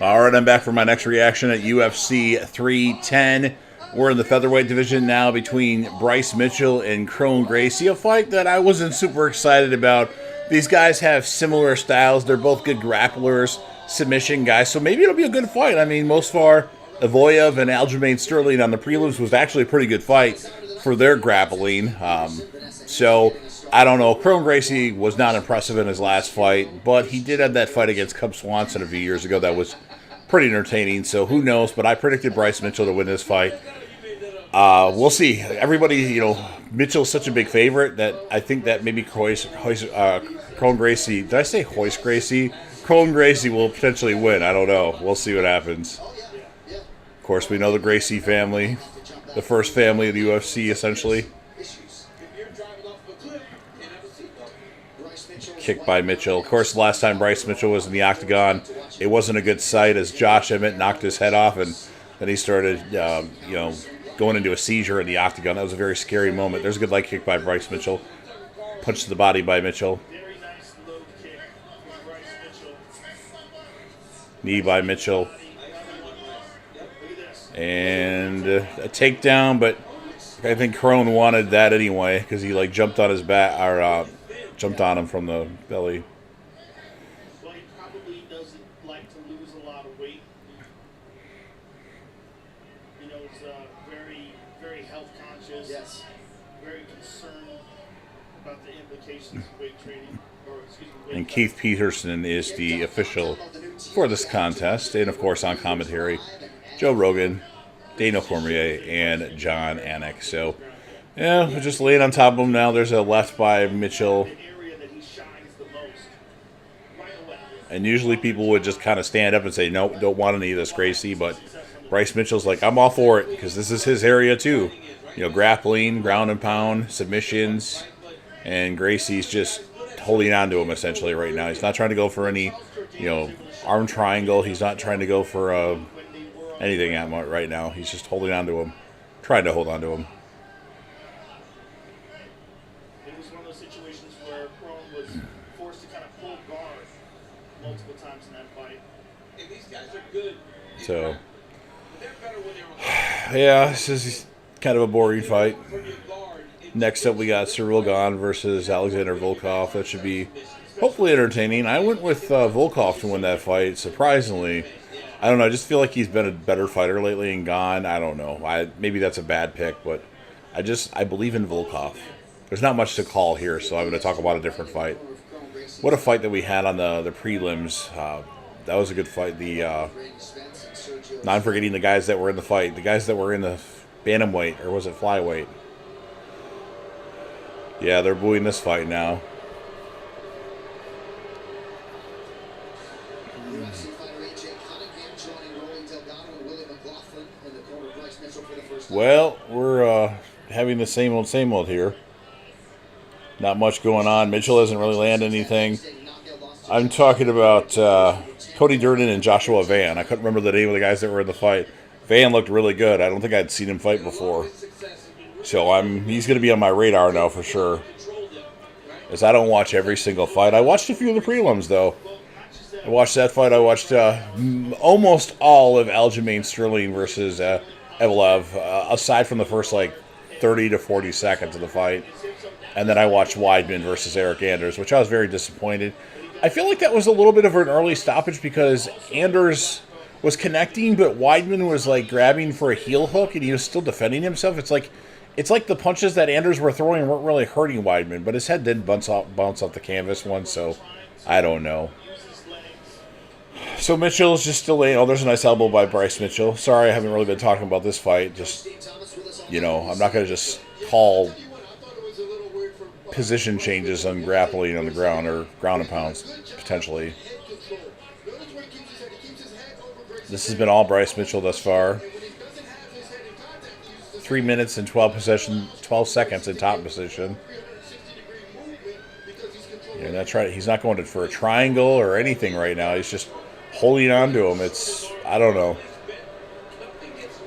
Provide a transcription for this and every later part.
All right, I'm back for my next reaction at UFC 310. We're in the featherweight division now between Bryce Mitchell and Kron Gracie, a fight that I wasn't super excited about. These guys have similar styles. They're both good grapplers, submission guys, so maybe it'll be a good fight. I mean, most far, Avoyev and Aljamain Sterling on the prelims was actually a pretty good fight for their grappling. So, I don't know. Kron Gracie was not impressive in his last fight, but he did have that fight against Cub Swanson a few years ago that was pretty entertaining, so who knows, but I predicted Bryce Mitchell to win this fight. We'll see. Everybody, Mitchell's such a big favorite that I think that maybe Kron Gracie, did I say Hoist Gracie? Kron Gracie will potentially win. I don't know. We'll see what happens. Of course, we know the Gracie family, the first family of the UFC, essentially. Kick by Mitchell. Of course, the last time Bryce Mitchell was in the octagon, it wasn't a good sight as Josh Emmett knocked his head off, and then he started, going into a seizure in the octagon. That was a very scary moment. There's a good leg kick by Bryce Mitchell. Punch to the body by Mitchell. Knee by Mitchell. And a takedown, but I think Kron wanted that anyway because he jumped on his back or jumped on him from the belly. Well, he probably doesn't like to lose a lot of weight. He's very, very health conscious. Yes. Very concerned about the implications of weight training. And Keith Peterson is the official for this contest. And, of course, on commentary, Joe Rogan, Daniel Cormier, and John Anik. So, yeah, we're just laying on top of him now. There's a left by Mitchell. And usually people would just kind of stand up and say, no, don't want any of this, Gracie. But Bryce Mitchell's like, I'm all for it because this is his area too. Grappling, ground and pound, submissions. And Gracie's just holding on to him essentially right now. He's not trying to go for any, arm triangle. He's not trying to go for anything at him right now. He's just holding on to him, trying to hold on to him. It was one of those situations where Kron was forced to kind of pull guard multiple times in that fight. And these guys are good. So, yeah, this is kind of a boring fight. Next up, we got Cyril Gane versus Alexander Volkov. That should be hopefully entertaining. I went with Volkov to win that fight, surprisingly. I don't know. I just feel like he's been a better fighter lately in Gane. I don't know. Maybe that's a bad pick, but I believe in Volkov. There's not much to call here, so I'm going to talk about a different fight. What a fight that we had on the prelims. That was a good fight. Not forgetting the guys that were in the fight. The guys that were in the bantamweight, or was it flyweight? Yeah, they're booing this fight now. Well, we're having the same old here. Not much going on. Mitchell hasn't really landed anything. I'm talking about Cody Durden and Joshua Van. I couldn't remember the name of the guys that were in the fight. Van looked really good. I don't think I'd seen him fight before. So he's going to be on my radar now for sure. As I don't watch every single fight. I watched a few of the prelims, though. I watched that fight. I watched almost all of Aljamain Sterling versus Evelev, aside from the first 30 to 40 seconds of the fight. And then I watched Weidman versus Eric Anders, which I was very disappointed. I feel like that was a little bit of an early stoppage because Anders was connecting, but Weidman was grabbing for a heel hook and he was still defending himself. It's like the punches that Anders were throwing weren't really hurting Weidman, but his head did bounce off the canvas once, so I don't know. So Mitchell's just still laying. Oh, there's a nice elbow by Bryce Mitchell. Sorry, I haven't really been talking about this fight. Just, I'm not going to just call position changes on grappling on the ground or ground and pounds, potentially. This has been all Bryce Mitchell thus far. 3 minutes and 12 seconds in top position. Yeah, that's right. He's not going for a triangle or anything right now. He's just holding on to him. I don't know.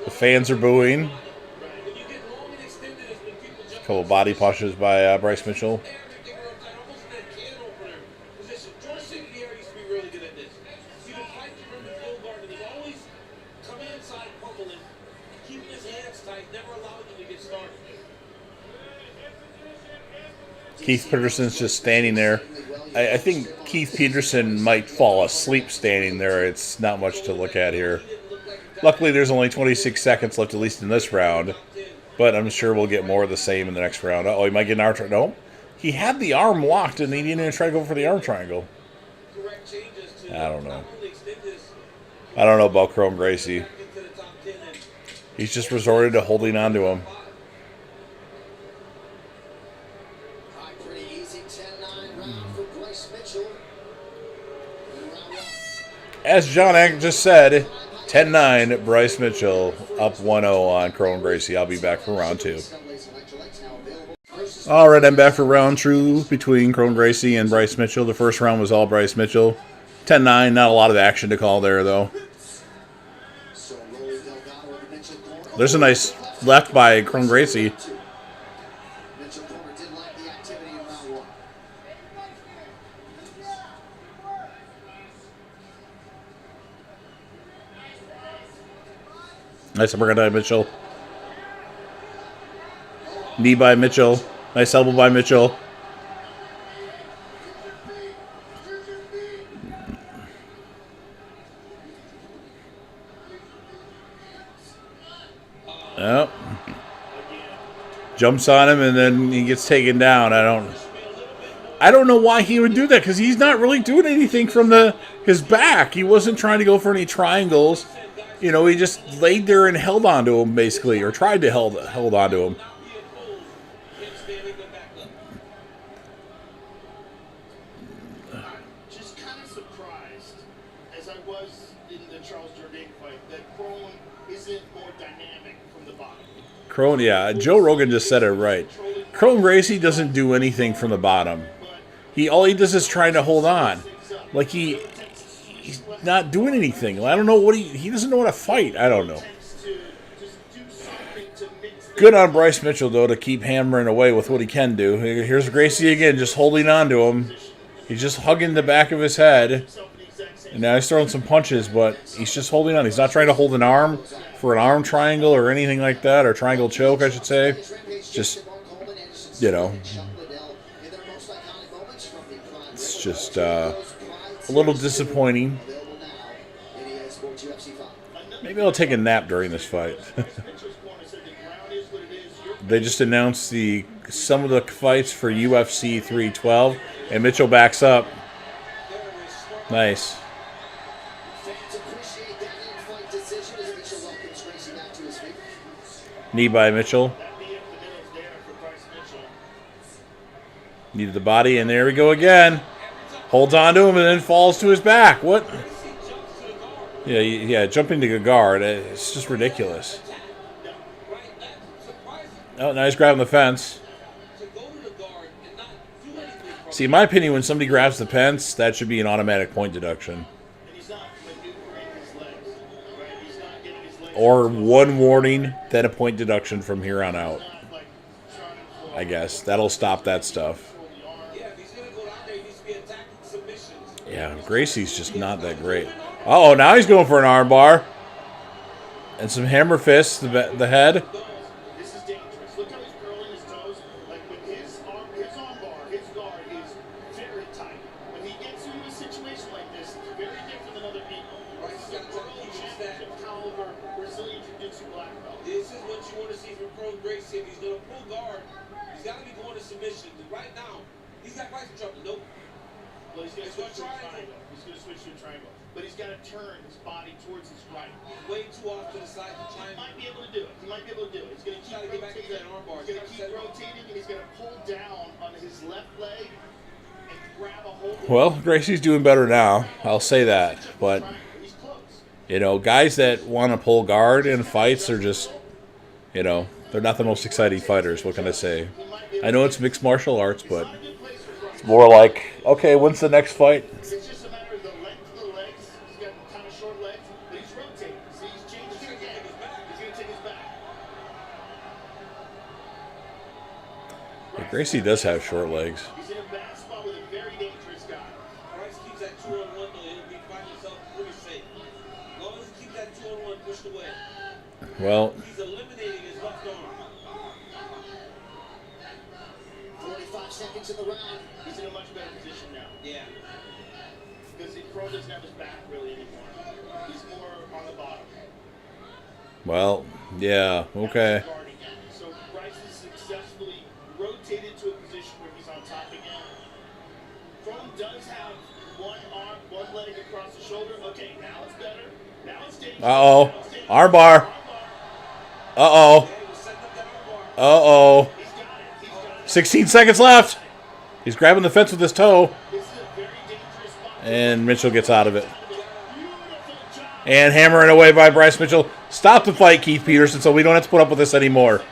The fans are booing. A couple body pushes by Bryce Mitchell. Keith Peterson's just standing there. I think Keith Peterson might fall asleep standing there. It's not much to look at here. Luckily, there's only 26 seconds left, at least in this round. But I'm sure we'll get more of the same in the next round. Oh, he might get an arm triangle. No. He had the arm locked, and he didn't even try to go for the arm triangle. I don't know. I don't know about Kron Gracie. He's just resorted to holding on to him. As John Ack just said, 10-9, Bryce Mitchell up 1-0 on Kron Gracie. I'll be back for round 2. All right, I'm back for round 2 between Kron Gracie and Bryce Mitchell. The first round was all Bryce Mitchell. 10-9, not a lot of action to call there, though. There's a nice left by Kron Gracie. Nice uppercut by Mitchell. Knee by Mitchell. Nice elbow by Mitchell. Oh. Jumps on him and then he gets taken down. I don't know why he would do that, because he's not really doing anything from his back. He wasn't trying to go for any triangles. You know, he just laid there and held onto him, basically, or tried to held onto him. Just kind of surprised, as I was in the Charles Jourdain fight, that Kron isn't more dynamic from the bottom. Kron, yeah, Joe Rogan just said it right. Kron Gracie doesn't do anything from the bottom. All he does is trying to hold on. Like he's not doing anything. I don't know what he doesn't know how to fight. I don't know. Good on Bryce Mitchell, though, to keep hammering away with what he can do. Here's Gracie again, just holding on to him. He's just hugging the back of his head. And now he's throwing some punches, but he's just holding on. He's not trying to hold an arm for an arm triangle or anything like that, or triangle choke, I should say. Just, you know, it's just a little disappointing. Maybe I'll take a nap during this fight. They just announced some of the fights for UFC 312, and Mitchell backs up. Nice. Knee by Mitchell. Knee to the body, and there we go again. Holds on to him and then falls to his back. What? Yeah, jumping to the guard. It's just ridiculous. Oh, now he's grabbing the fence. See, in my opinion, when somebody grabs the fence, that should be an automatic point deduction. Or one warning, then a point deduction from here on out. I guess. That'll stop that stuff. Yeah, Gracie's just not that great. Uh-oh, now he's going for an arm bar. And some hammer fists, the head. This is dangerous. Look how he's curling his toes. Like with his arm bar, his guard is very tight. When he gets into a situation like this, it's very different than other people. Right? He's got world championship caliber Brazilian Jiu-Jitsu black belt. This is what you want to see from Kron Gracie. If he's going to pull guard, he's got to be going to submission. Right now, he's got Bryce Mitchell. Nope. Well, he's going to switch to a triangle. He's going to switch to a triangle. But he's got to turn his body towards his right. Way too off to the side to try. He might be able to do it. He's going to keep rotating. He's going to keep rotating, and he's going to pull down on his left leg and grab a hold. Well, Gracie's doing better now. I'll say that. But, you know, guys that want to pull guard in fights are just, you know, they're not the most exciting fighters. What can I say? I know it's mixed martial arts, but it's more like, okay, when's the next fight? It's just a matter of the length of the legs. He's got kind of short legs, but he's rotating. See, he's changing it again. He's going to take his back. But Gracie does have short legs. He's in a bad spot with a very dangerous guy. Bryce keeps that 2-on-1, though. He'll be finding himself pretty safe. As long as he keeps that 2-on-1 pushed away. Well, he's eliminating his left arm. in the round, he's in a much better position now. Yeah. Because Kron doesn't have his back really anymore. He's more on the bottom. Well, yeah, okay. So Bryce has successfully rotated to a position where he's on top again. Kron does have one arm, one leg across the shoulder. Okay, now it's better. Now it's dangerous. Uh-oh. Armbar. Uh-oh. Uh-oh. 16 seconds left. He's grabbing the fence with his toe. And Mitchell gets out of it. And hammering away by Bryce Mitchell. Stop the fight, Keith Peterson, so we don't have to put up with this anymore.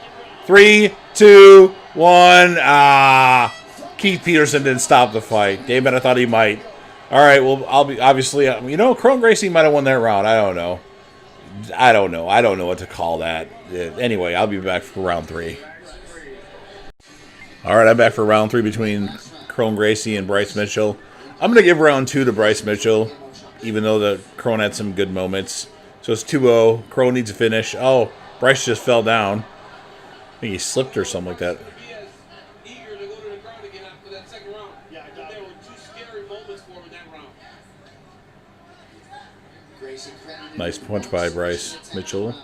3, 2, 1. Ah. Keith Peterson didn't stop the fight. Damn it, I thought he might. All right, well, I'll be obviously, Kron Gracie might have won that round. I don't know. I don't know what to call that. Anyway, I'll be back for round 3. All right, I'm back for round 3 between Kron Gracie and Bryce Mitchell. I'm going to give round 2 to Bryce Mitchell, even though the Kron had some good moments. So it's 2-0. Kron needs a finish. Oh, Bryce just fell down. I think he slipped or something like that. Nice punch by Bryce Mitchell.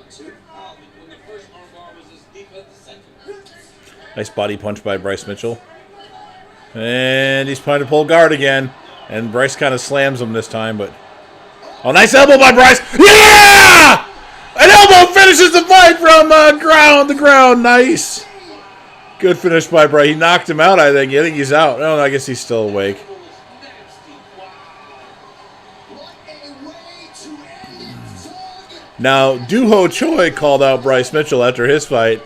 Nice body punch by Bryce Mitchell. And he's trying to pull guard again. And Bryce kind of slams him this time, but... Oh, nice elbow by Bryce! Yeah! An elbow finishes the fight from the ground. Nice. Good finish by Bryce. He knocked him out, I think. I think he's out. Oh, I guess he's still awake. Now, Doo-Ho Choi called out Bryce Mitchell after his fight.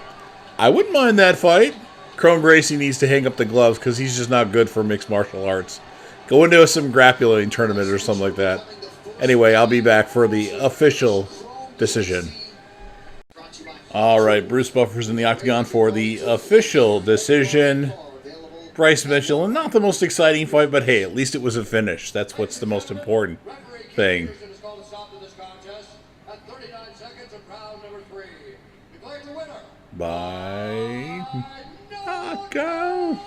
I wouldn't mind that fight. Kron Gracie needs to hang up the gloves because he's just not good for mixed martial arts. Go into some grappling tournament or something like that. Anyway, I'll be back for the official decision. All right, Bruce Buffer's in the octagon for the official decision. Bryce Mitchell, and not the most exciting fight, but hey, at least it was a finish. That's what's the most important thing. By knockout.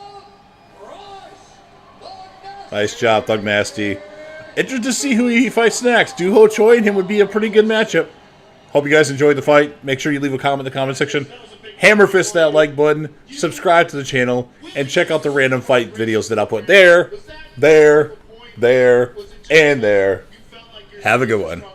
Nice job, Thug Nasty. Interested to see who he fights next. Doo-Ho Choi and him would be a pretty good matchup. Hope you guys enjoyed the fight. Make sure you leave a comment in the comment section. Hammer fist that like button. Subscribe to the channel. And check out the random fight videos that I'll put there, and there. Have a good one.